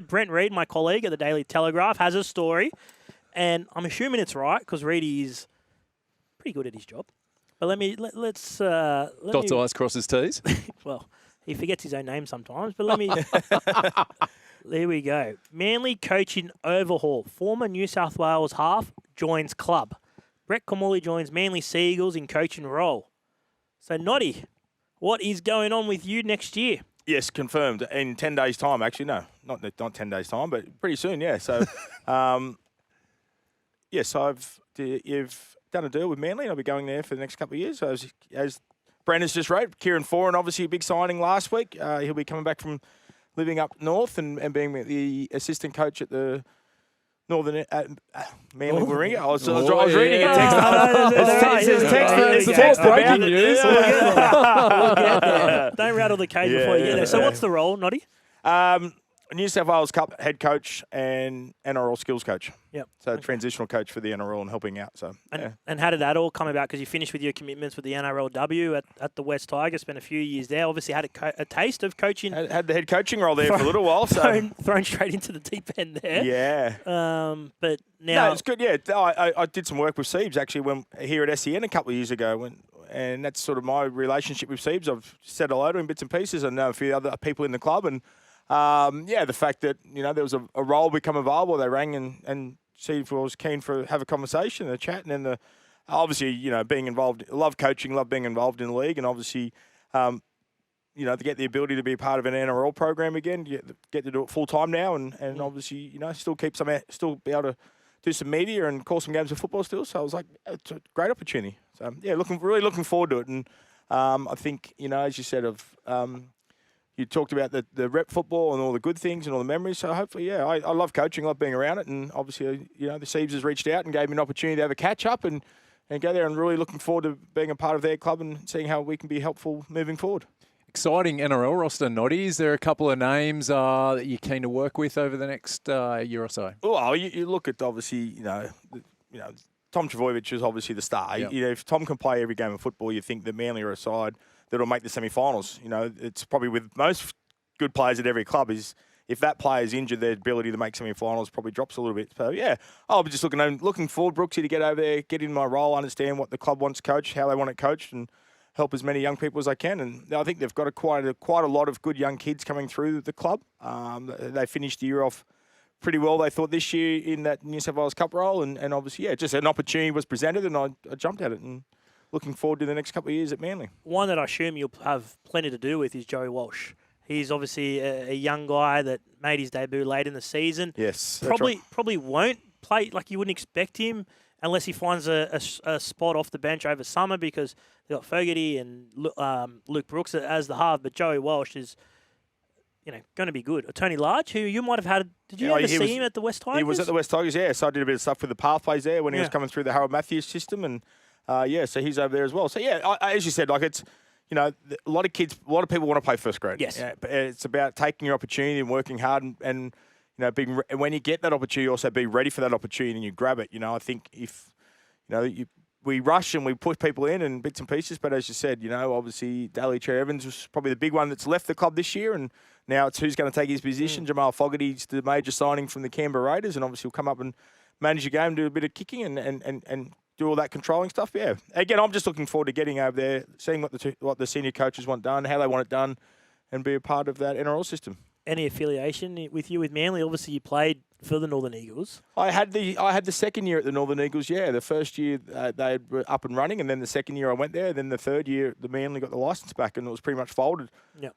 Brent Reid, my colleague at the Daily Telegraph, has a story, and I'm assuming it's right because Reedy is pretty good at his job. But let's Dots I's, crosses T's. Well, he forgets his own name sometimes. But let me. There we go. Manly coaching overhaul. Former New South Wales half joins club. Brett Kimmorley joins Manly Seagulls in coaching role. So, Noddy, what is going on with you next year? Yes, confirmed. In 10 days' time, actually. No, not 10 days' time, but pretty soon, yeah. So, yes, you've done a deal with Manly, and I'll be going there for the next couple of years. So as Brandon's just wrote, Kieran Foran, obviously a big signing last week. He'll be coming back from living up north and being the assistant coach at the Northern Manly Warringah. I was reading a text. It's breaking news. We'll get there. Don't rattle the cage before you get there. So what's the role, Noddy? New South Wales Cup head coach and NRL skills coach. Yep. So transitional coach for the NRL and helping out. So and how did that all come about? Because you finished with your commitments with the NRLW at the West Tigers, spent a few years there. Obviously had a taste of coaching. Had the head coaching role there for a little while. So thrown straight into the deep end there. Yeah. But now it's good. Yeah, I did some work with Siebes actually here at SEN a couple of years ago and that's sort of my relationship with Siebes. I've said hello to him bits and pieces. I know a few other people in the club and. The fact that, there was a role become available, they rang and see if I was keen have a conversation, a chat, and then obviously, being involved, love coaching, love being involved in the league, and obviously, to get the ability to be a part of an NRL program again, get to do it full time now, and obviously, still be able to do some media and call some games of football still. So I was like, it's a great opportunity. So yeah, really looking forward to it, and I think as you said you talked about the rep football and all the good things and all the memories. So hopefully, I love coaching, love being around it. And obviously, the Siebes has reached out and gave me an opportunity to have a catch up and go there and really looking forward to being a part of their club and seeing how we can be helpful moving forward. Exciting NRL roster, Noddy. Is there a couple of names that you're keen to work with over the next year or so? Well, you look at obviously, Tom Trbojevic is obviously the star. Yep. If Tom can play every game of football, you think that Manly are a side that'll make the semi-finals. It's probably with most good players at every club is if that player's injured, their ability to make semi-finals probably drops a little bit. So, yeah, I'll be just looking forward, Brooksy, to get over there, get in my role, understand what the club wants coached, how they want it coached, and help as many young people as I can. And I think they've got quite a lot of good young kids coming through the club. They finished the year off pretty well, they thought, this year in that New South Wales Cup role. And obviously, just an opportunity was presented and I jumped at it and looking forward to the next couple of years at Manly. One that I assume you'll have plenty to do with is Joey Walsh. He's obviously a young guy that made his debut late in the season. Yes. Probably won't play, like you wouldn't expect him unless he finds a spot off the bench over summer because they've got Fogarty and Luke Brooks as the half. But Joey Walsh is, going to be good. Tony Large, who you might have had, did you ever see him at the West Tigers? He was at the West Tigers, yeah. So I did a bit of stuff with the pathways there when he was coming through the Harold Matthews system and so he's over there as well. So, as you said, it's, a lot of people want to play first grade. Yes. But it's about taking your opportunity and working hard and when you get that opportunity, also be ready for that opportunity and you grab it. I think if, we rush and we push people in and bits and pieces, but as you said, obviously Daly Cherry Evans was probably the big one that's left the club this year and now it's who's going to take his position. Jamal Fogarty's the major signing from the Canberra Raiders and obviously he'll come up and manage the game, do a bit of kicking and do all that controlling stuff. Yeah. Again, I'm just looking forward to getting over there, seeing what the senior coaches want done, how they want it done, and be a part of that NRL system. Any affiliation with you with Manly? Obviously, you played for the Northern Eagles. I had the second year at the Northern Eagles. Yeah, the first year they were up and running, and then the second year I went there. Then the third year, the Manly got the license back, and it was pretty much folded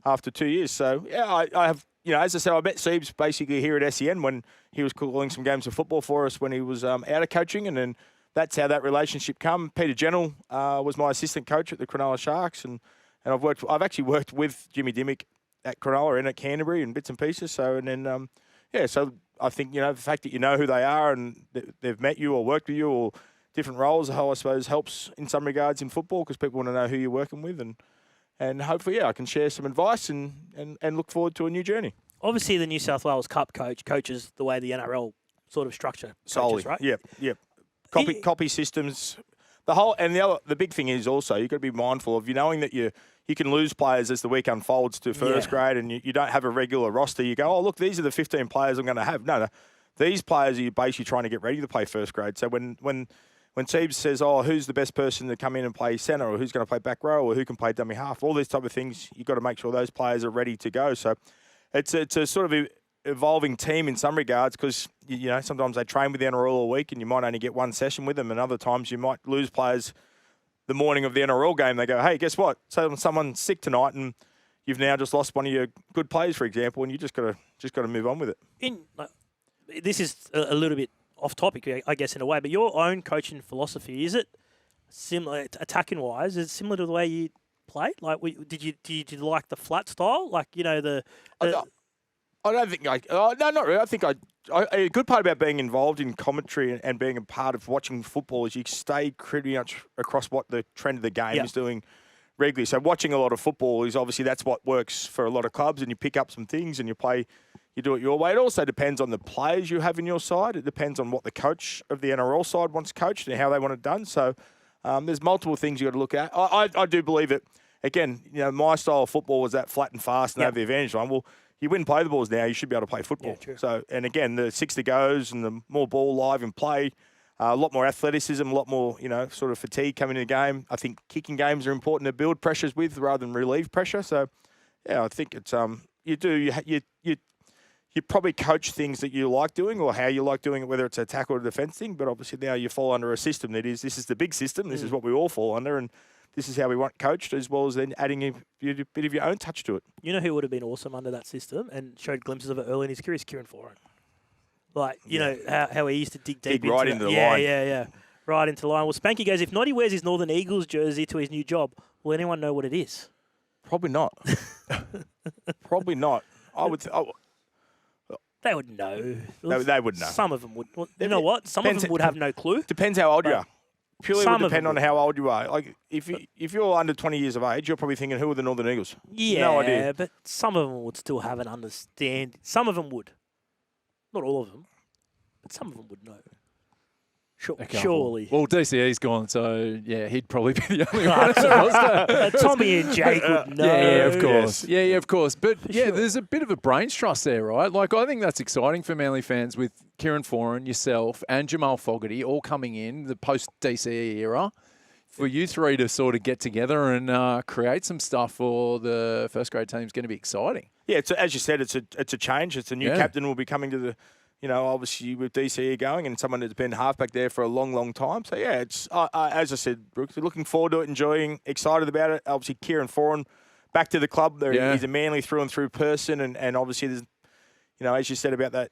after 2 years. So yeah, I have. As I said, I met Siebes basically here at SEN when he was calling some games of football for us when he was out of coaching, and then. That's how that relationship come. Peter Jennell was my assistant coach at the Cronulla Sharks, and I've actually worked with Jimmy Dimmick at Cronulla and at Canterbury and bits and pieces. So and then so I think the fact that you know who they are and they've met you or worked with you or different roles, I suppose helps in some regards in football because people want to know who you're working with and hopefully I can share some advice and look forward to a new journey. Obviously, the New South Wales Cup coaches the way the NRL sort of structure solely, right? Yep. Copy systems. The big thing is also you've got to be mindful of knowing that you're you can lose players as the week unfolds to first grade, and you don't have a regular roster. You go, oh, look, these are the 15 players I'm going to have. No. These players are you basically trying to get ready to play first grade. So when Teebs says, oh, who's the best person to come in and play centre, or who's going to play back row, or who can play dummy half, all these type of things, you've got to make sure those players are ready to go. So it's a sort of evolving team in some regards, because sometimes they train with the NRL all week and you might only get one session with them, and other times you might lose players the morning of the NRL game. They go, hey, guess what? So someone's sick tonight and you've now just lost one of your good players, for example, and you just got to move on with it. This is a little bit off topic, I guess, in a way, but your own coaching philosophy, is it similar, attacking wise, is it similar to the way you played? Like, did you like the flat style? Like, I don't think no, not really. I think a good part about being involved in commentary and being a part of watching football is you stay pretty much across what the trend of the game is doing regularly. So watching a lot of football is obviously that's what works for a lot of clubs, and you pick up some things and you do it your way. It also depends on the players you have in your side. It depends on what the coach of the NRL side wants coached and how they want it done. So there's multiple things you got to look at. I do believe it. Again, my style of football was that flat and fast and have the advantage line. Well, you win play the balls now, you should be able to play football. Yeah, true. So, and again, the 60 goes and the more ball live in play, a lot more athleticism, a lot more, sort of fatigue coming in the game. I think kicking games are important to build pressures with rather than relieve pressure. So, yeah, I think it's you probably coach things that you like doing or how you like doing it, whether it's a tackle or a defence thing. But obviously now you fall under a system this is the big system. This is what we all fall under, and this is how we want coached, as well as then adding a bit of your own touch to it. You know who would have been awesome under that system and showed glimpses of it early in his career is Kieran Foran. Like, know, how he used to dig deep right into the line. Yeah. Right into the line. Well, Spanky goes, if Noddy wears his Northern Eagles jersey to his new job, will anyone know what it is? Probably not. Probably not. They would know. They would know. Some of them would. Well, you know what? Some of them would have no clue. Depends how old you are. Purely would depend on how old you are. Like if you're under 20 years of age, you're probably thinking, who are the Northern Eagles? Yeah, no idea. But some of them would still have an understanding. Some of them would. Not all of them, but some of them would know. Surely. Well, DCE's gone, so yeah, he'd probably be the only one. Tommy and Jake would know. Yeah, of course. Yes. Yeah, of course. But sure. There's a bit of a brains trust there, right? Like, I think that's exciting for Manly fans with Kieran Foran, yourself, and Jamal Fogarty all coming in the post-DCE era. For you three to sort of get together and create some stuff for the first grade team is going to be exciting. Yeah, as you said, it's a change. It's a new captain will be coming to the. Obviously with DCE going and someone that's been halfback there for a long, long time. So, yeah, it's as I said, Brooks, looking forward to it, enjoying, excited about it. Obviously, Kieran Foran back to the club. He's a Manly through and through person. And obviously, there's, as you said about that,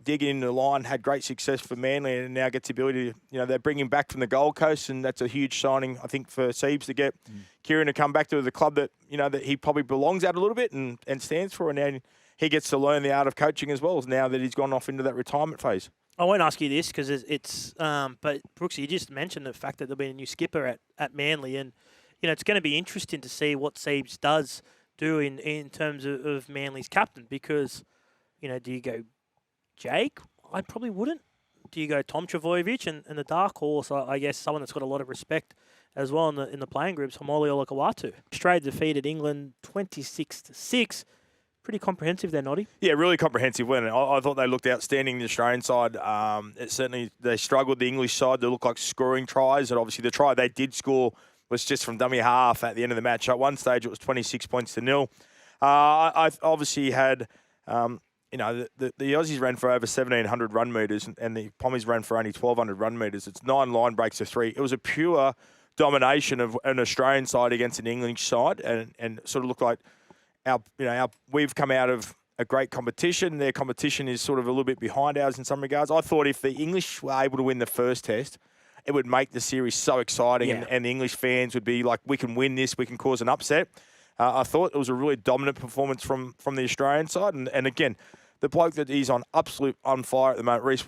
digging in the line, had great success for Manly and now gets the ability to, they bring him back from the Gold Coast, and that's a huge signing, I think, for Siebes to get Kieran to come back to the club that, that he probably belongs at a little bit and stands for. And now he gets to learn the art of coaching as well now that he's gone off into that retirement phase. I won't ask you this because it's but Brooks, you just mentioned the fact that there'll be a new skipper at Manly, and it's going to be interesting to see what Siebes does do in terms of Manly's captain, because do you go Jake? I probably wouldn't. Do you go Tom Travojevic and the dark horse? I guess someone that's got a lot of respect as well in the playing groups, Homoli Olakawatu. Australia defeated England 26-6. Pretty comprehensive there, Noddy. Yeah, really comprehensive win. I thought they looked outstanding, the Australian side. They struggled, the English side. They looked like scoring tries, and obviously the try they did score was just from dummy half at the end of the match. At one stage, it was 26 points to 0. I obviously had, the Aussies ran for over 1,700 run metres, and the Pommies ran for only 1,200 run metres. It's 9 line breaks to 3. It was a pure domination of an Australian side against an English side, and sort of looked like we've come out of a great competition. Their competition is sort of a little bit behind ours in some regards. I thought if the English were able to win the first test, it would make the series so exciting, and the English fans would be like, we can win this, we can cause an upset. I thought it was a really dominant performance from the Australian side. And again, the bloke that is on fire at the moment, Reece,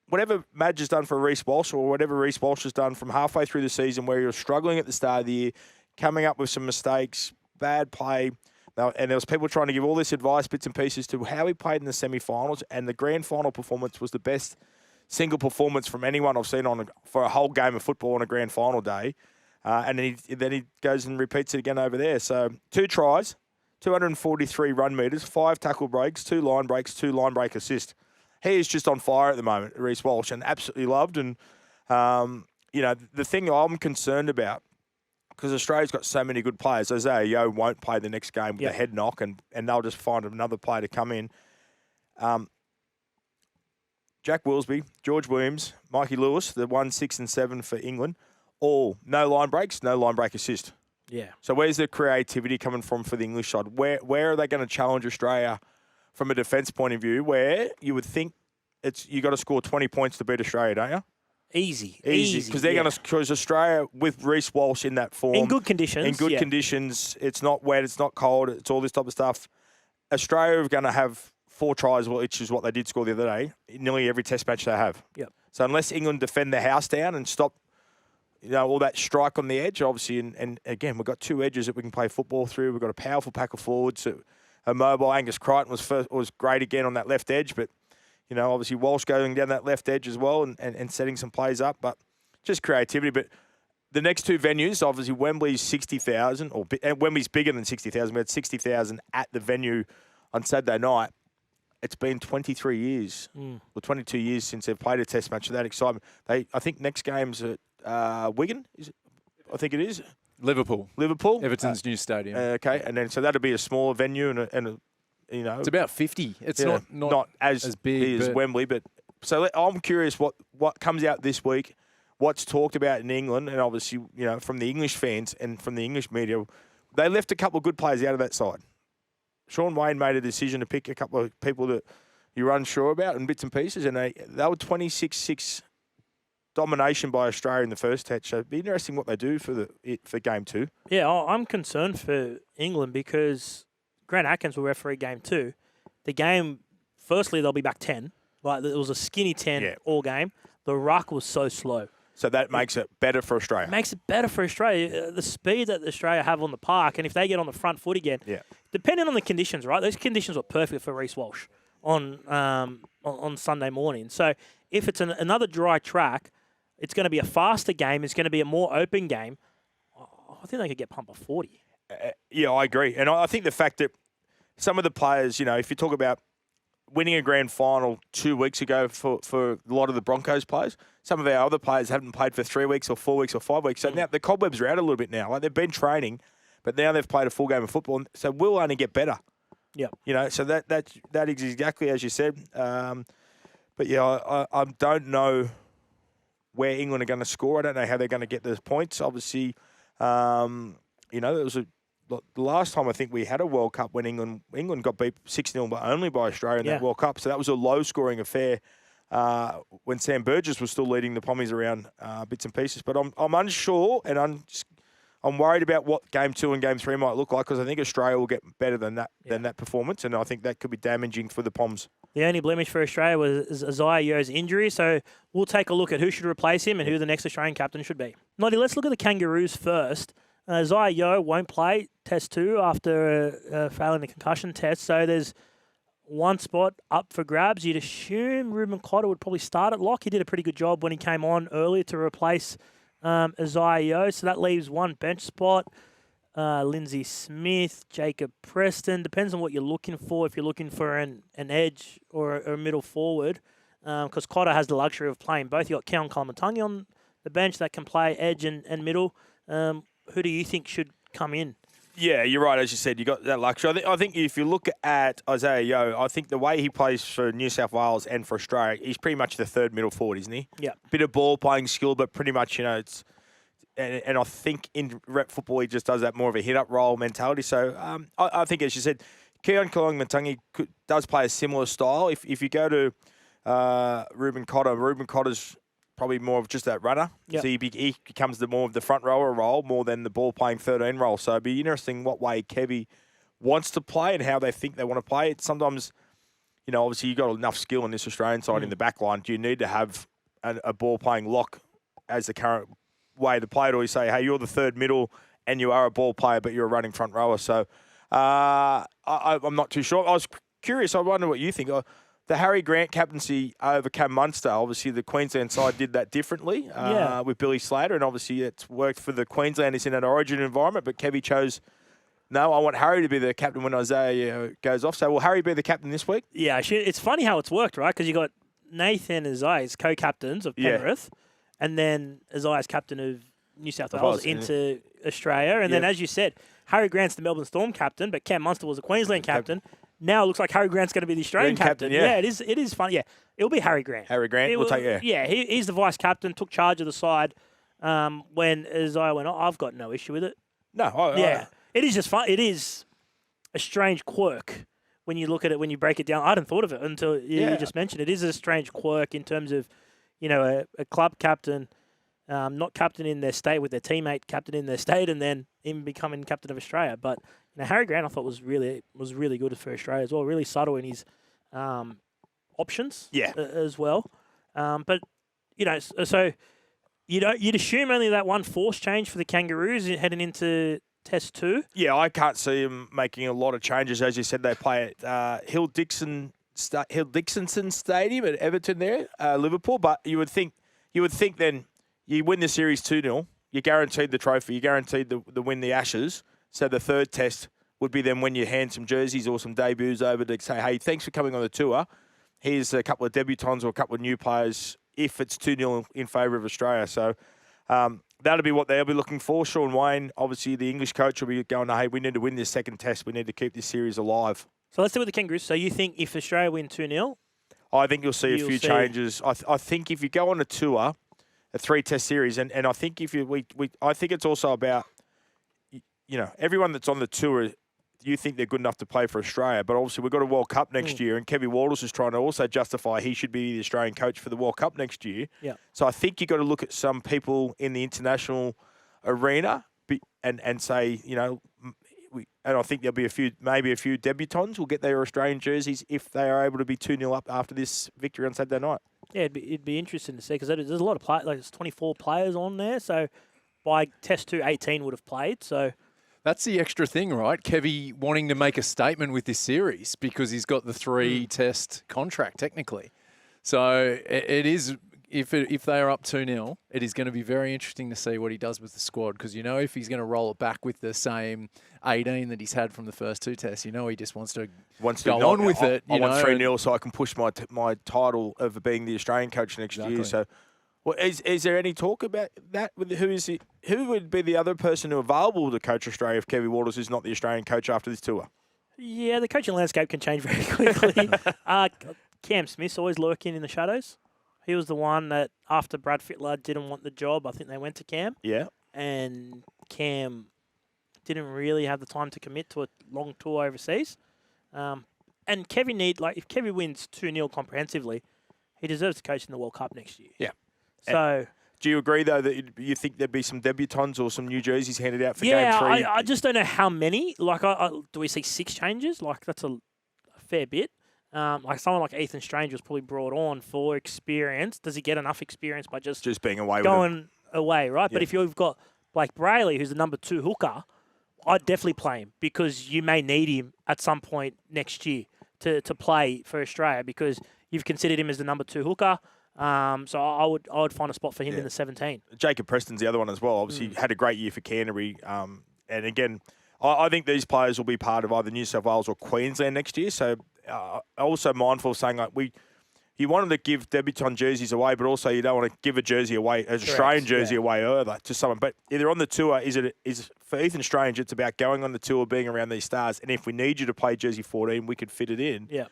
whatever Madge has done for Reece Walsh, or whatever Reece Walsh has done from halfway through the season where he was struggling at the start of the year, coming up with some mistakes, bad play. And there was people trying to give all this advice, bits and pieces, to how he played in the semi-finals, and the grand final performance was the best single performance from anyone I've seen for a whole game of football on a grand final day. And then he goes and repeats it again over there. So 2 tries, 243 run meters, 5 tackle breaks, 2 line breaks, 2 line break assists. He is just on fire at the moment, Reece Walsh, and absolutely loved. And, the thing I'm concerned about, because Australia's got so many good players, Isaiah Yeo won't play the next game with a head knock, and they'll just find another player to come in. Jack Wilsby, George Williams, Mikey Lewis, the 1, 6 and 7 for England, all no line breaks, no line break assist. Yeah. So where's the creativity coming from for the English side? Where are they going to challenge Australia from a defence point of view, where you would think you got to score 20 points to beat Australia, don't you? Easy. Because they're going to, because Australia with Reece Walsh in that form, in good conditions, it's not wet, it's not cold, it's all this type of stuff. Australia are going to have 4 tries, which is what they did score the other day, nearly every Test match they have. Yep. So unless England defend their house down and stop, all that strike on the edge, obviously, and again, we've got 2 edges that we can play football through. We've got a powerful pack of forwards. A mobile Angus Crichton was great again on that left edge, but obviously Walsh going down that left edge as well and setting some plays up, but just creativity. But the next 2 venues, obviously Wembley's 60,000, and Wembley's bigger than 60,000. We had 60,000 at the venue on Saturday night. It's been 23 years or 22 years since they've played a Test match of that excitement. I think next game's at Wigan. Is it? I think it is. Liverpool. Everton's new stadium. Okay, and then so that'll be a smaller venue and it's about 50. It's not as big as Wembley, but so I'm curious what comes out this week, what's talked about in England, and obviously from the English fans and from the English media, they left a couple of good players out of that side. Sean Wayne made a decision to pick a couple of people that you were unsure about and bits and pieces, and they were 26-6 domination by Australia in the first test. So it'd be interesting what they do for game 2. Yeah, I'm concerned for England because Grant Atkins will referee game 2. The game, firstly, they'll be back 10. Like it was a skinny 10 all game. The ruck was so slow. So that makes it better for Australia. Makes it better for Australia. The speed that Australia have on the park, and if they get on the front foot again, depending on the conditions, right? Those conditions were perfect for Reece Walsh on Sunday morning. So if it's another dry track, it's going to be a faster game. It's going to be a more open game. I think they could get pumped by 40. Yeah, I agree. And I think the fact that some of the players, if you talk about winning a grand final 2 weeks ago for a lot of the Broncos players, some of our other players haven't played for 3 weeks or 4 weeks or 5 weeks. So now the cobwebs are out a little bit now. Like they've been training, but now they've played a full game of football. So we'll only get better. Yeah. So that is exactly as you said. But yeah, I don't know where England are going to score. I don't know how they're going to get those points. Obviously, there was the last time I think we had a World Cup when England got beat 6-0, but only by Australia in that World Cup. So that was a low-scoring affair when Sam Burgess was still leading the Pommies around bits and pieces. But I'm unsure, and I'm worried about what Game 2 and Game 3 might look like because I think Australia will get better than that performance, and I think that could be damaging for the Poms. The only blemish for Australia was Isaiah Yeo's injury, so we'll take a look at who should replace him and who the next Australian captain should be. Noddy, let's look at the Kangaroos first. Isaiah Yeo won't play Test 2 after failing the concussion test, so there's one spot up for grabs. You'd assume Ruben Cotter would probably start at lock. He did a pretty good job when he came on earlier to replace Isaiah Yeo, so that leaves one bench spot. Lindsay Smith, Jacob Preston, depends on what you're looking for. If you're looking for an edge or a middle forward, because Cotter has the luxury of playing both. You've got Keon Kalamatangi on the bench that can play edge and middle. Who do you think should come in? Yeah, you're right. As you said, you got that luxury. I think if you look at Isaiah Yeo, I think the way he plays for New South Wales and for Australia, he's pretty much the third middle forward, isn't he? Yeah. Bit of ball playing skill, but pretty much, it's. And I think in rep football, he just does that more of a hit-up role mentality. So I think, as you said, Keon Kalamatangi does play a similar style. If you go to Ruben Cotter's probably more of just that runner. Yep. So he becomes more of the front rower role more than the ball playing 13 role. So it'd be interesting what way Kevy wants to play and how they think they want to play it. Sometimes, obviously you've got enough skill in this Australian side in the back line. Do you need to have a ball playing lock as the current way to play it, or you say, hey, you're the third middle and you are a ball player, but you're a running front rower. So I'm not too sure. I was curious. I wonder what you think. the Harry Grant captaincy over Cam Munster, obviously the Queensland side did that differently with Billy Slater, and obviously it's worked for the Queenslanders in an origin environment, but Kevy chose, no, I want Harry to be the captain when Isaiah goes off. So will Harry be the captain this week? Yeah, it's funny how it's worked, right? Because you got Nathan and Isaiah as co-captains of Penrith, and then Isaiah's captain of New South Wales into Australia. And then, as you said, Harry Grant's the Melbourne Storm captain, but Cam Munster was the Queensland captain. Now it looks like Harry Grant's going to be the Australian captain. Yeah, it is fun. Yeah, it'll be Harry Grant. Harry Grant, we'll take. Yeah, he's the vice captain, took charge of the side when Isaiah went on. I've got no issue with it. No, it is just fun. It is a strange quirk when you look at it, when you break it down. I hadn't thought of it until you just mentioned it. It is a strange quirk in terms of, a club captain not captain in their state with their teammate captain in their state, and then him becoming captain of Australia. But Harry Grant, I thought was really good for Australia as well. Really subtle in his options, as well. But so you'd assume only that one force change for the Kangaroos heading into Test 2. Yeah, I can't see him making a lot of changes. As you said, they play at Hill Dixonson Stadium at Everton there, Liverpool. But you would think then you win the series 2-0, you're guaranteed the trophy, you're guaranteed the win the Ashes. So the third test would be then when you hand some jerseys or some debuts over to say, hey, thanks for coming on the tour. Here's a couple of debutants or a couple of new players if it's 2-0 in favour of Australia. So that'll be what they'll be looking for. Sean Wayne, obviously the English coach, will be going, hey, we need to win this second test. We need to keep this series alive. So let's do it with the Kangaroos. So you think if Australia win 2-0? I think you'll see a few changes. I think if you go on a tour, a 3-test series, and I think I think it's also about, everyone that's on the tour, you think they're good enough to play for Australia, but obviously we've got a World Cup next year, and Kevin Walters is trying to also justify he should be the Australian coach for the World Cup next year. Yeah. So I think you've got to look at some people in the international arena and say, and I think there'll be maybe a few debutants will get their Australian jerseys if they are able to be 2-0 up after this victory on Saturday night. Yeah, it'd be interesting to see because there's a lot of players, like there's 24 players on there, so by Test 2, 18 would have played, so... That's the extra thing, right? Kevy wanting to make a statement with this series because he's got the 3-test contract, technically. So it is, if they are up 2-0, it is going to be very interesting to see what he does with the squad because, if he's going to roll it back with the same 18 that he's had from the first 2 tests, he just wants to go on with it. I want 3-0 so I can push my title of being the Australian coach next year. So... Well, is there any talk about that? Who would be the other person who available to coach Australia if Kevin Walters is not the Australian coach after this tour? Yeah, the coaching landscape can change very quickly. Cam Smith's always lurking in the shadows. He was the one that after Brad Fittler didn't want the job, I think they went to Cam. Yeah. And Cam didn't really have the time to commit to a long tour overseas. And Kevin if Kevin wins 2-0 comprehensively, he deserves to coach in the World Cup next year. Yeah. So, do you agree, though, that you think there'd be some debutants or some new jerseys handed out for Game 3? I just don't know how many. Do we see 6 changes? That's a fair bit. Someone like Ethan Strange was probably brought on for experience. Does he get enough experience by just being away going away, right? Yeah. But if you've got Blake Brayley, who's the number 2 hooker, I'd definitely play him because you may need him at some point next year to play for Australia because you've considered him as the number 2 hooker. So I would find a spot for him in the 17. Jacob Preston's the other one as well. Obviously, had a great year for Canterbury. And again, I think these players will be part of either New South Wales or Queensland next year. So also mindful of saying you want them to give debutant jerseys away, but also you don't want to give a jersey away, an Australian jersey away either to someone. But either on the tour, is for Ethan Strange, it's about going on the tour, being around these stars. And if we need you to play jersey 14, we could fit it in. Yeah.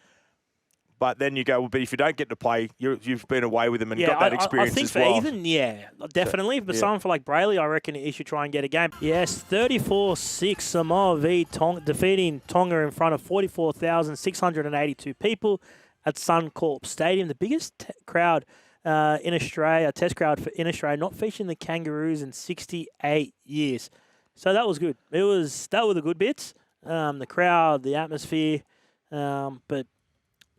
But then you go, well, but if you don't get to play, you've been away with them and got that experience as well. I think for Ethan, definitely. But someone for like Brayley, I reckon he should try and get a game. Yes, 34-6 Samoa v Tonga, defeating Tonga in front of 44,682 people at Suncorp Stadium. The biggest crowd in Australia, test crowd in Australia, not featuring the Kangaroos in 68 years. So that was good. That were the good bits. The crowd, the atmosphere, but...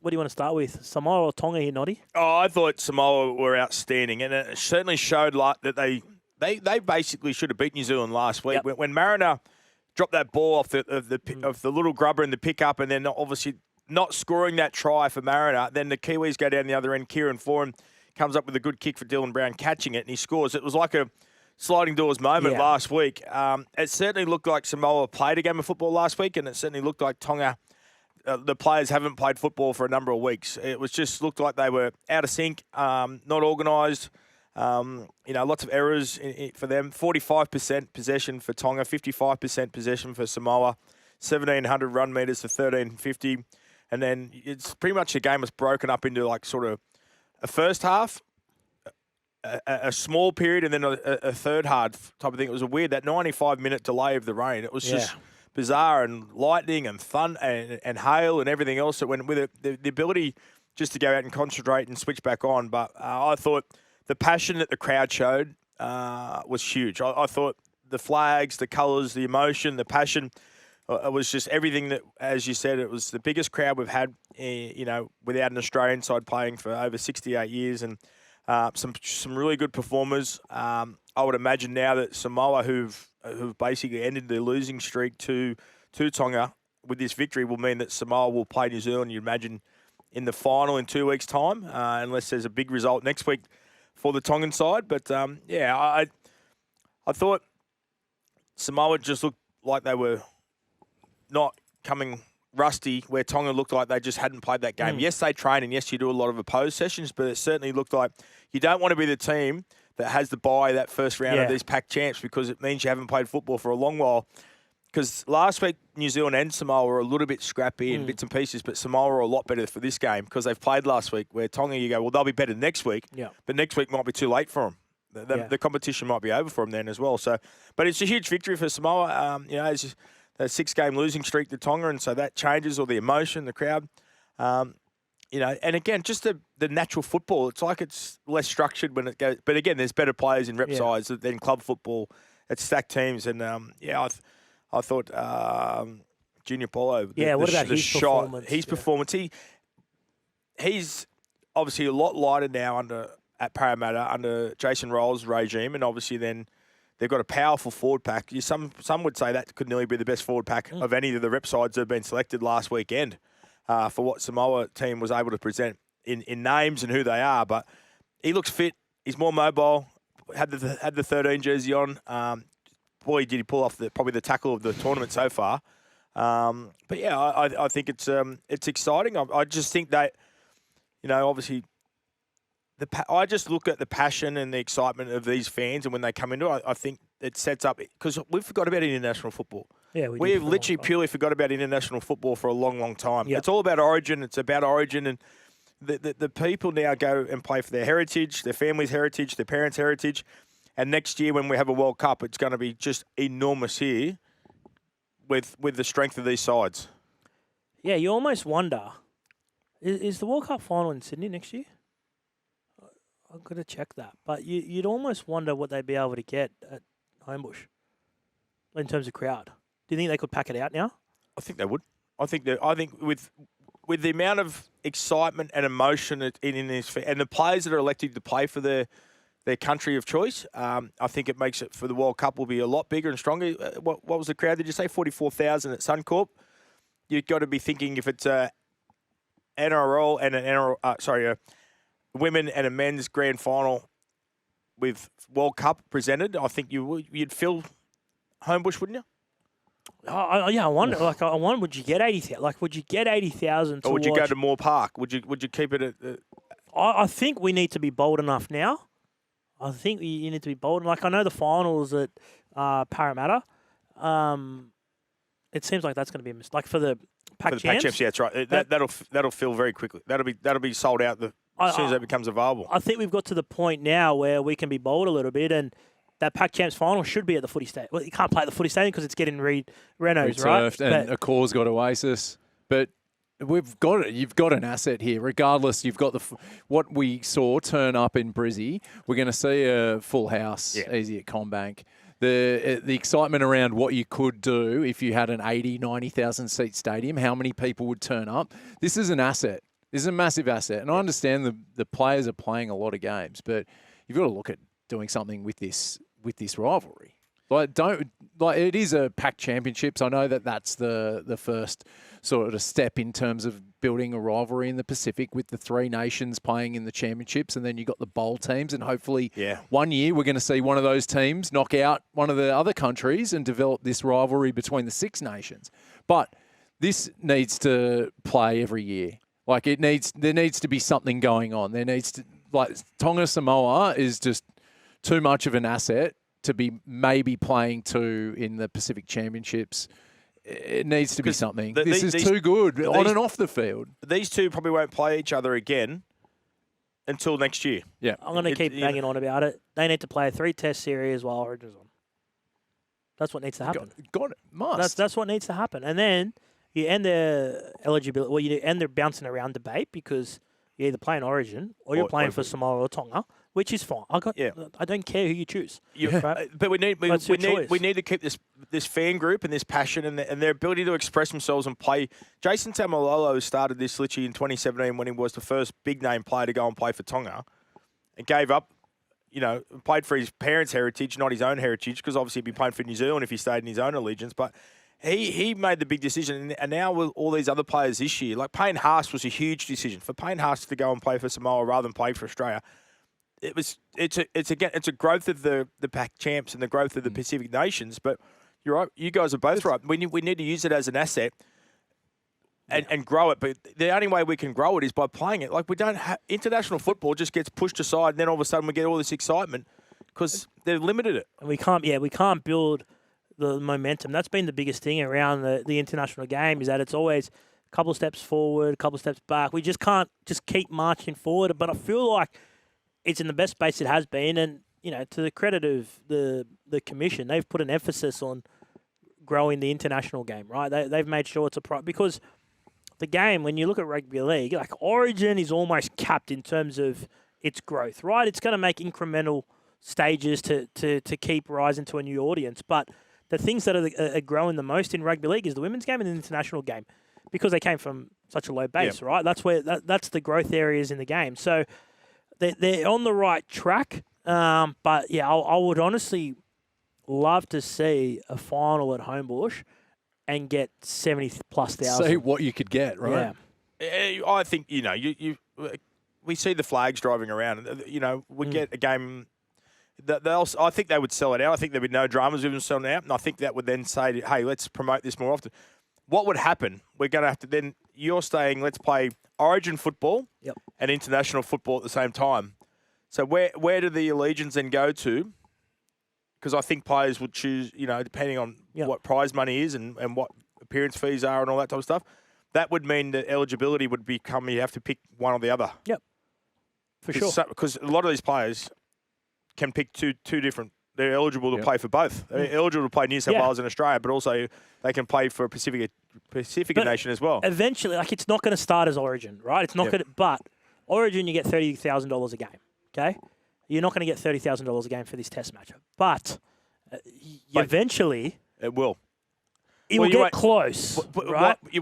What do you want to start with? Samoa or Tonga here, Noddy? Oh, I thought Samoa were outstanding, and it certainly showed that they basically should have beat New Zealand last week. When Mariner dropped that ball off of the little grubber in the pickup, and then obviously not scoring that try for Mariner, then the Kiwis go down the other end. Kieran Foran comes up with a good kick for Dylan Brown, catching it, and he scores. It was like a sliding doors moment last week. It certainly looked like Samoa played a game of football last week, and it certainly looked like Tonga, the players haven't played football for a number of weeks. It was just looked like they were out of sync, not organised. Lots of errors for them. 45% possession for Tonga, 55% possession for Samoa, 1,700 run metres to 1,350. And then it's pretty much the game was broken up into like sort of a first half, a small period, and then a third hard type of thing. It was a weird, that 95-minute delay of the rain. It was just bizarre, and lightning and thunder and hail and everything else that went with it. The ability just to go out and concentrate and switch back on. But I thought the passion that the crowd showed was huge. I thought the flags, the colours, the emotion, the passion, it was just everything that, as you said, it was the biggest crowd we've had, without an Australian side playing for over 68 years, and some really good performers. I would imagine now that Samoa, who've basically ended their losing streak to Tonga with this victory, will mean that Samoa will play New Zealand, you'd imagine, in the final in 2 weeks' time, unless there's a big result next week for the Tongan side. But, I thought Samoa just looked like they were not coming rusty, where Tonga looked like they just hadn't played that game. Yes, they train, and yes, you do a lot of opposed sessions, but it certainly looked like you don't want to be the team that has the bye that first round of these pack champs, because it means you haven't played football for a long while. Because last week, New Zealand and Samoa were a little bit scrappy in bits and pieces, but Samoa are a lot better for this game because they've played last week, where Tonga, you go, well, they'll be better next week, but next week might be too late for them. The competition might be over for them then as well. So, but it's a huge victory for Samoa. It's just a 6-game losing streak to Tonga, and so that changes all the emotion, the crowd. And again, just the natural football. It's like it's less structured when it goes. But again, there's better players in rep sides than club football. It's stacked teams, and I thought Junior Paulo. What about his performance? His performance. He's obviously a lot lighter now at Parramatta under Jason Rolls' regime, and obviously then they've got a powerful forward pack. Some would say that could nearly be the best forward pack of any of the rep sides that have been selected last weekend for what Samoa team was able to present in names and who they are. But he looks fit. He's more mobile. Had the 13 jersey on. Boy, did he pull off probably the tackle of the tournament so far. But yeah, I think it's exciting. I just think that, obviously, I just look at the passion and the excitement of these fans, and when they come into it, I think it sets up, because we've forgot about international football. Yeah, we've literally purely forgot about international football for a long, long time. Yep. It's all about origin. It's about origin, and the people now go and play for their heritage, their family's heritage, their parents' heritage. And next year, when we have a World Cup, it's going to be just enormous here with the strength of these sides. Yeah, you almost wonder, is the World Cup final in Sydney next year? I've got to check that. But you'd almost wonder what they'd be able to get at Homebush in terms of crowd. Do you think they could pack it out now? I think they would. I think with the amount of excitement and emotion in this, and the players that are elected to play for their country of choice, I think it makes it for the World Cup will be a lot bigger and stronger. What was the crowd? Did you say 44,000 at Suncorp? You've got to be thinking if it's a NRL and a women and a men's grand final with World Cup presented. I think you'd fill Homebush, wouldn't you? I wonder. I wonder, would you get 80,000? Like, would you get 80,000 to or would you watch? go to Moore Park? Would you keep it at? I think we need to be bold enough now. I think you need to be bold. Like, I know the finals at Parramatta. It seems like that's going to be a mistake. Like for the Pac Champs. Yeah, that's right. That'll fill very quickly. That'll be sold out as soon as that becomes available. I think we've got to the point now where we can be bold a little bit, and that Pac Champs final should be at the footy stadium. Well, you can't play at the footy stadium because it's getting renos, right? And Accor's got Oasis, but we've got it. You've got an asset here. Regardless, you've got what we saw turn up in Brizzy. We're going to see a full house easy at CommBank. The excitement around what you could do if you had an 80, 90,000 seat stadium, how many people would turn up. This is an asset. This is a massive asset. And I understand the players are playing a lot of games, but you've got to look at doing something with this rivalry. It is a pack championships. I know that that's the first sort of step in terms of building a rivalry in the Pacific with the three nations playing in the championships, and then you got the bowl teams, and hopefully one year we're going to see one of those teams knock out one of the other countries and develop this rivalry between the six nations. But this needs to play every year. There needs to be something going on. Tonga Samoa is just too much of an asset to be maybe playing two in the Pacific Championships. It needs to be something. This is too good on and off the field. These two probably won't play each other again until next year. Yeah, I'm going to keep banging on about it. They need to play a 3-test series while Origin's on. That's what needs to happen. Got it. Must. That's what needs to happen. And then you end their eligibility. Well, you end their bouncing around debate because you either play in Origin or you're playing for Samoa or Tonga, which is fine. I don't care who you choose. Right? But we need to keep this fan group and this passion and their ability to express themselves and play. Jason Taumalolo started this literally in 2017 when he was the first big name player to go and play for Tonga, and gave up. Played for his parents' heritage, not his own heritage, because obviously he'd be playing for New Zealand if he stayed in his own allegiance. But he made the big decision, and now with all these other players this year, like Payne Haas was a huge decision for Payne Haas to go and play for Samoa rather than play for Australia. It's a growth of the Pac champs and the growth of the Pacific nations. But you're right, you guys are both right. We need to use it as an asset and grow it. But the only way we can grow it is by playing it. Like we don't have international football just gets pushed aside, and then all of a sudden we get all this excitement because they've limited it. And we can't build the momentum. That's been the biggest thing around the international game, is that it's always a couple of steps forward, a couple of steps back. We just can't just keep marching forward. But I feel like it's in the best space it has been. And, to the credit of the commission, they've put an emphasis on growing the international game, right? They've made sure it's because the game, when you look at rugby league, like Origin is almost capped in terms of its growth, right? It's going to make incremental stages to keep rising to a new audience. But the things that are growing the most in rugby league is the women's game and the international game, because they came from such a low base, right? That's where that's the growth areas in the game. So they're on the right track. But yeah, I would honestly love to see a final at Homebush and get 70,000+. See what you could get, right? Yeah. I think we see the flags driving around. We get a game. I think they would sell it out. I think there'd be no dramas with them selling it out. And I think that would then say, hey, let's promote this more often. What would happen? We're going to have to then, you're saying let's play Origin football and international football at the same time. So where do the allegiance then go to? Because I think players would choose, depending on what prize money is and what appearance fees are and all that type of stuff. That would mean that eligibility would become you have to pick one or the other. Yep, for sure. Because a lot of these players can pick two different. They're eligible to play for both. They're eligible to play New South Wales and Australia, but also they can play for a Pacific nation as well. Eventually, it's not going to start as Origin, right? It's not going to. But Origin, you get $30,000 a game. Okay, you're not going to get $30,000 a game for this Test match, but eventually it will. It will get close, right? We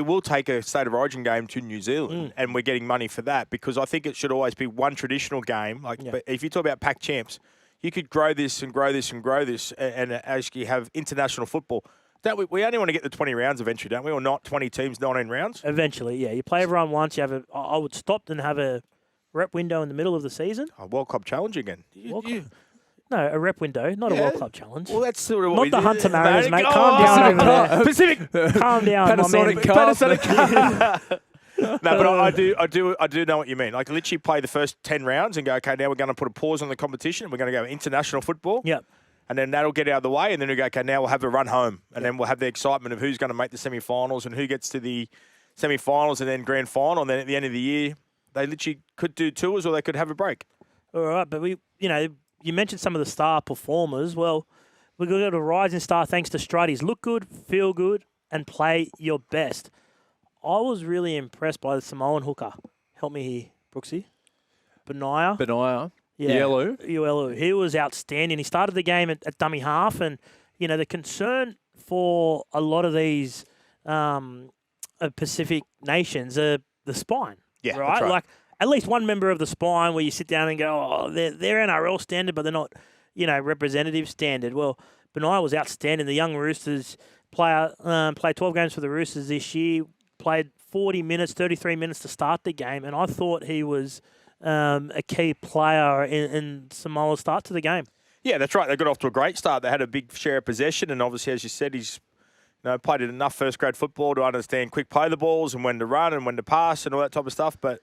will take a State of Origin game to New Zealand, and we're getting money for that because I think it should always be one traditional game. But if you talk about Pac champs, you could grow this and grow this and grow this, and actually have international football. We only want to get the 20 rounds eventually, don't we? Or not 20 teams, 19 rounds? Eventually, yeah. You play everyone once. I would stop and have a rep window in the middle of the season. A World Club Challenge again. No, a rep window, not a World Club Challenge. Well, that's sort of what not the Hunter Mariners, mate. Calm down over there. Pacific. Calm down, Panasonic Cup. No, but I do know what you mean. Like literally play the first 10 rounds and go, okay, now we're going to put a pause on the competition. We're going to go international football. Yep. And then that'll get out of the way. And then we go, okay, now we'll have a run home. And then we'll have the excitement of who's going to make the semi-finals and who gets to the semi-finals and then grand final. And then at the end of the year, they literally could do tours or they could have a break. All right, but you mentioned some of the star performers. Well, we're going to go to Rising Star thanks to Strides. Look good, feel good, and play your best. I was really impressed by the Samoan hooker. Help me here, Brooksy. Benaya. Yeah. Ielu. He was outstanding. He started the game at dummy half, and, the concern for a lot of these Pacific nations are the spine. Yeah, right? Like, at least one member of the spine where you sit down and go, oh, they're NRL standard, but they're not representative standard. Well, Benai was outstanding. The young Roosters player played 12 games for the Roosters this year, played 40 minutes, 33 minutes to start the game, and I thought he was a key player in Samoa's start to the game. Yeah, that's right. They got off to a great start. They had a big share of possession, and obviously, as you said, he's played enough first-grade football to understand quick play the balls and when to run and when to pass and all that type of stuff. But,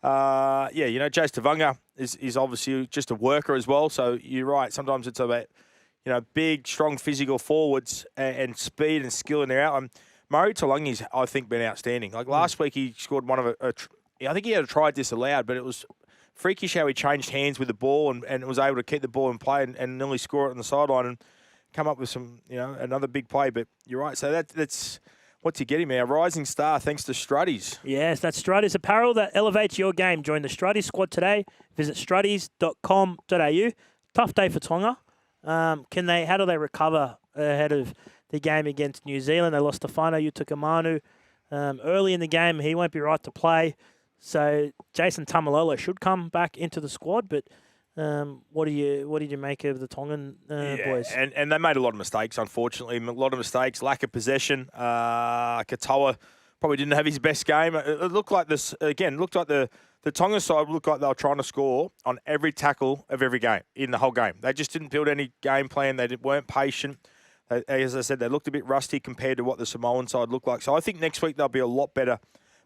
Jace Tavunga is obviously just a worker as well. So you're right. Sometimes it's about, big, strong physical forwards and speed and skill in their out. Murray Taulungi's, I think, been outstanding. Like last week, he scored one of I think he had a try disallowed, but it was freakish how he changed hands with the ball and was able to keep the ball in play and nearly score it on the sideline and come up with some, another big play. But you're right. So that's what's he getting there? A rising star thanks to Struddies. Yes, that's Struddies apparel that elevates your game. Join the Struddies squad today. Visit struddies.com.au. Tough day for Tonga. How do they recover ahead of the game against New Zealand? They lost Stefano Utokamanu early in the game. He won't be right to play. So Jason Tamalolo should come back into the squad, but what did you make of the Tongan boys? And they made a lot of mistakes, unfortunately. A lot of mistakes, lack of possession. Katoa probably didn't have his best game. It looked like this again. Looked like the Tongan side looked like they were trying to score on every tackle of every game in the whole game. They just didn't build any game plan. They weren't patient. As I said, they looked a bit rusty compared to what the Samoan side looked like. So I think next week they'll be a lot better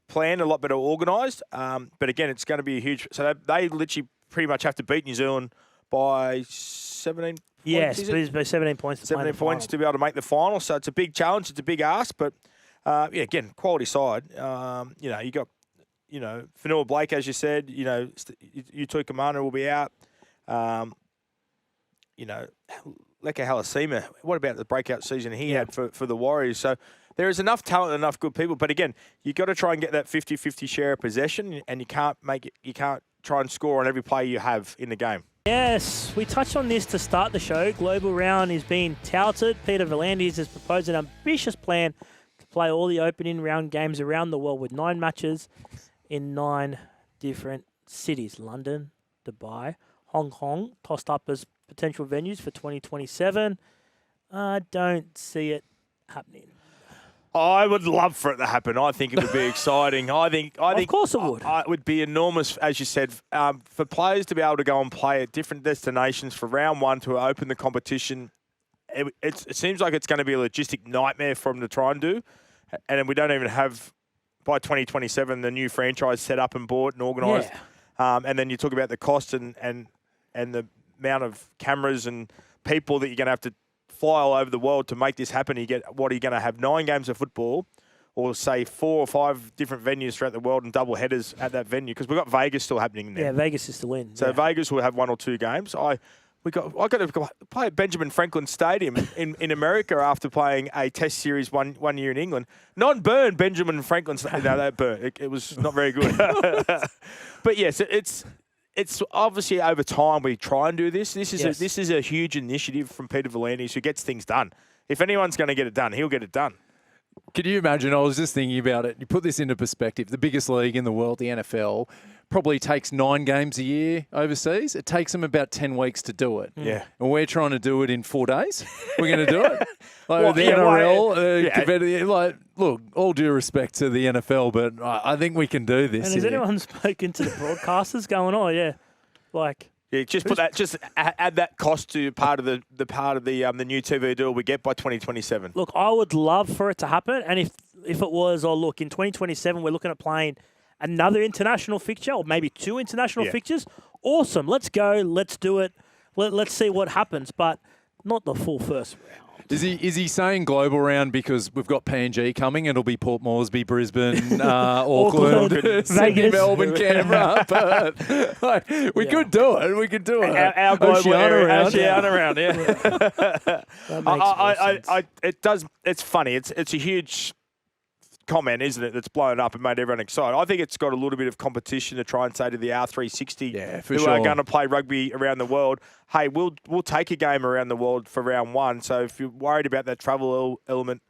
planned, a lot better organised. But again, it's going to be a huge. So they literally pretty much have to beat New Zealand by 17 points. Yes, by 17 points. 17 points to be able to make the final. So it's a big challenge. It's a big ask. But again, quality side. You got Fanua Blake, as you said. Utoi Kamana will be out. Leka Halasima. What about the breakout season he had for the Warriors? So there is enough talent and enough good people. But again, you got to try and get that 50-50 share of possession, and you can't try and score on every play you have in the game. Yes, we touched on this to start the show. Global Round is being touted. Peter V'landys has proposed an ambitious plan to play all the opening round games around the world with 9 matches in 9 different cities. London, Dubai, Hong Kong, tossed up as potential venues for 2027. I don't see it happening. I would love for it to happen. I think it would be exciting. I think. Of course it would. It would be enormous, as you said, for players to be able to go and play at different destinations for round one to open the competition. It seems like it's going to be a logistic nightmare for them to try and do. And we don't even have, by 2027, the new franchise set up and bought and organised. Yeah. And then you talk about the cost and the amount of cameras and people that you're going to have to fly all over the world to make this happen. Are you going to have 9 games of football or say 4 or 5 different venues throughout the world and double headers at that venue? Because we've got Vegas still happening there. Yeah, Vegas is still in. So Vegas will have 1 or 2 games. I got to play at Benjamin Franklin Stadium in America after playing a test series one year in England. Non-burn Benjamin Franklin Stadium. No, that burnt. It was not very good. But yes, it's obviously over time we try and do this. This is a huge initiative from Peter V'landys who gets things done. If anyone's going to get it done, he'll get it done. Can you imagine? I was just thinking about it. You put this into perspective. The biggest league in the world, the NFL, probably takes 9 games a year overseas. It takes them about 10 weeks to do it. Yeah. And we're trying to do it in 4 days. We're going to do it. Like the NRL, look, all due respect to the NFL, but I think we can do this. And has anyone spoken to the broadcasters going, oh, yeah, just add that cost to part of the new TV deal we get by 2027. Look, I would love for it to happen, and if it was, in 2027 we're looking at playing another international fixture or maybe 2 international fixtures. Awesome, let's go, let's do it. Let's see what happens, but not the full first round. Is he saying global round because we've got PNG coming? It'll be Port Moresby, Brisbane, Auckland, Sydney, Vegas, Melbourne, Canberra. But we could do it. We could do it. Our global Oceania round. Yeah. That makes sense. It does. It's funny. It's a huge comment, isn't it, that's blown up and made everyone excited. I think it's got a little bit of competition to try and say to the R360 who are going to play rugby around the world, hey, we'll take a game around the world for round 1. So if you're worried about that travel element,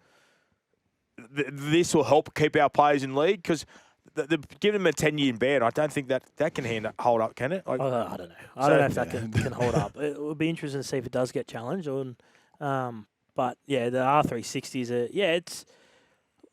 this will help keep our players in league because giving them a 10-year ban, I don't think that can hold up, can it? Like, I don't know. I don't know if that can hold up. It would be interesting to see if it does get challenged. But yeah, the R360s it's.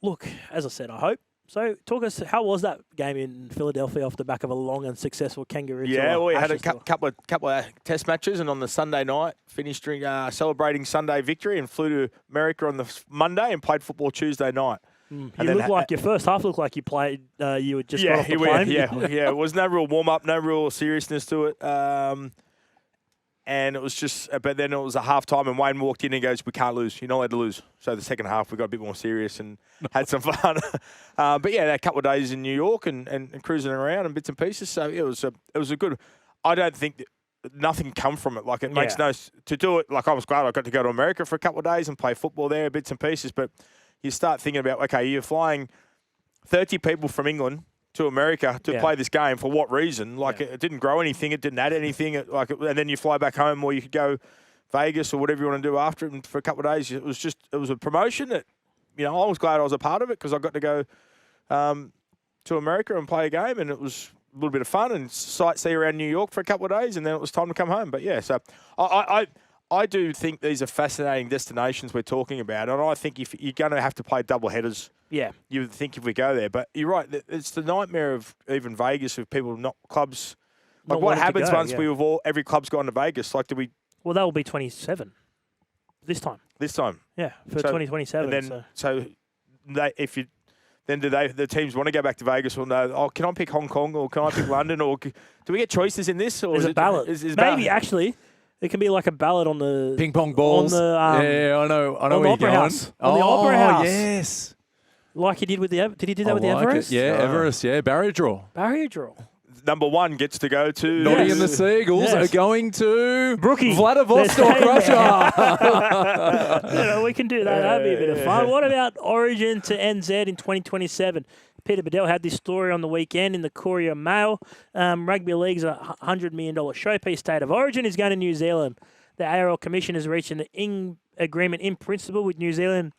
Look, as I said, I hope. So, talk us. How was that game in Philadelphia off the back of a long and successful Kangaroo tour? Yeah, we had a couple of test matches, and on the Sunday night, finished celebrating Sunday victory, and flew to America on the Monday and played football Tuesday night. You looked like your first half looked like you played. You had just got off the plane. Yeah. It was no real warm up, no real seriousness to it. And it was just, but then it was a half time, and Wayne walked in and goes, "We can't lose. You're not allowed to lose." So the second half, we got a bit more serious and had some fun. But yeah, a couple of days in New York and cruising around and bits and pieces. So it was a good. I don't think that nothing come from it. Like it makes no to do it. Like I was glad I got to go to America for a couple of days and play football there, bits and pieces. But you start thinking about, okay, you're flying 30 people from England to America to play this game for what reason? Like it didn't grow anything, it didn't add anything. And then you fly back home, or you could go Vegas or whatever you want to do after it. And for a couple of days, it was a promotion that, I was glad I was a part of it because I got to go to America and play a game, and it was a little bit of fun and sightsee around New York for a couple of days, and then it was time to come home. But yeah, so I do think these are fascinating destinations we're talking about, and I think if you're going to have to play double headers, you would think if we go there. But you're right, it's the nightmare of even Vegas of people not clubs. Like what happens once every club's gone to Vegas? Like do we? Well, that will be 27 this time. Yeah, for 2027. And then do the teams want to go back to Vegas or no? Oh, can I pick Hong Kong or can I pick London, or do we get choices in this? Or is it ballot? Maybe actually. It can be like a ballot on the ping pong balls. On the, yeah, I know where you're going. House, on the Opera House. Yes. Like he did with the did he do that with the Everest? Yeah, Everest. Yeah, barrier draw. Number one gets to go to Noddy and the Seagulls are going to Brookie. Vladivostok, Russia. We can do that. That'd be a bit of fun. What about Origin to NZ in 2027? Peter Bedell had this story on the weekend in the Courier Mail. Rugby League's a $100 million showpiece. State of Origin is going to New Zealand. The ARL Commission has reached an agreement in principle with New Zealand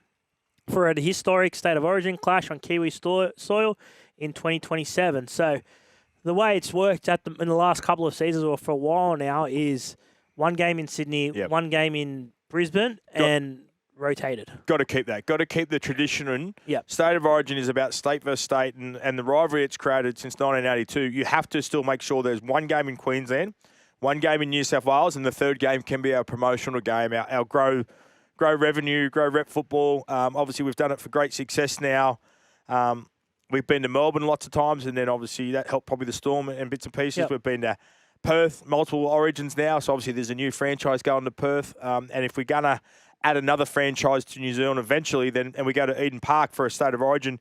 for a historic State of Origin clash on Kiwi soil in 2027. So the way it's worked in the last couple of seasons or for a while now is one game in Sydney, one game in Brisbane, and rotated. Got to keep that. Got to keep the tradition in. Yep. State of Origin is about state versus state, and the rivalry it's created since 1982. You have to still make sure there's one game in Queensland, one game in New South Wales, and the third game can be our promotional game, our grow revenue, grow rep football. Obviously, we've done it for great success now. We've been to Melbourne lots of times, and then obviously that helped probably the Storm and bits and pieces. Yep. We've been to Perth, multiple Origins now, so obviously there's a new franchise going to Perth. And if we're going to add another franchise to New Zealand eventually, and we go to Eden Park for a State of Origin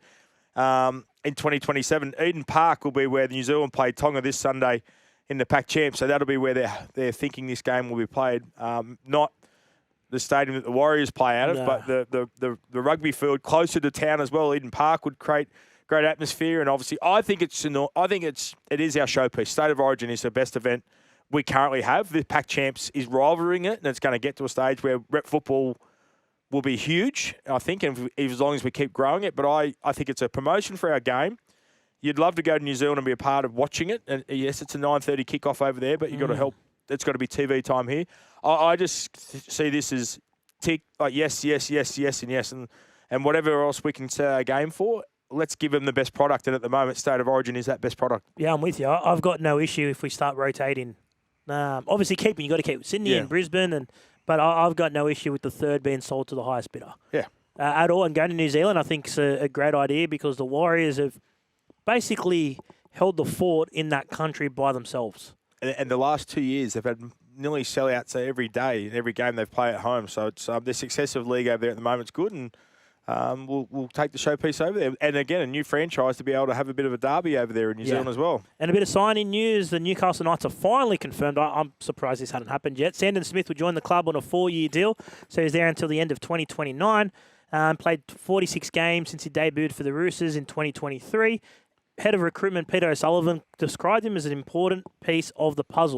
in 2027, Eden Park will be where New Zealand played Tonga this Sunday in the Pac Champ. So that'll be where they're thinking this game will be played, not the stadium that the Warriors play out of, but the rugby field closer to town as well. Eden Park would create great atmosphere, and obviously I think it is our showpiece. State of Origin is the best event we currently have. The Pac Champs is rivaling it, and it's going to get to a stage where rep football will be huge, I think, and as long as we keep growing it. But I think it's a promotion for our game. You'd love to go to New Zealand and be a part of watching it. And yes, it's a 9:30 kickoff over there, but you've got to help. It's got to be TV time here. I just see this as tick, like yes, and whatever else we can set a game for. Let's give them the best product, and at the moment, State of Origin is that best product. Yeah, I'm with you. I've got no issue if we start rotating. Obviously, you got to keep Sydney and Brisbane, but I've got no issue with the third being sold to the highest bidder. Yeah, at all. And going to New Zealand, I think is a great idea because the Warriors have basically held the fort in that country by themselves. And the last 2 years, they've had nearly sellouts every day in every game they've played at home. So it's the success of league over there at the moment is good, and we'll take the showpiece over there. And again, a new franchise to be able to have a bit of a derby over there in New Zealand as well. And a bit of signing news, the Newcastle Knights are finally confirmed. I'm surprised this hadn't happened yet. Sandon Smith will join the club on a 4-year deal, so he's there until the end of 2029. Played 46 games since he debuted for the Roosters in 2023. Head of recruitment Peter O'Sullivan described him as an important piece of the puzzle.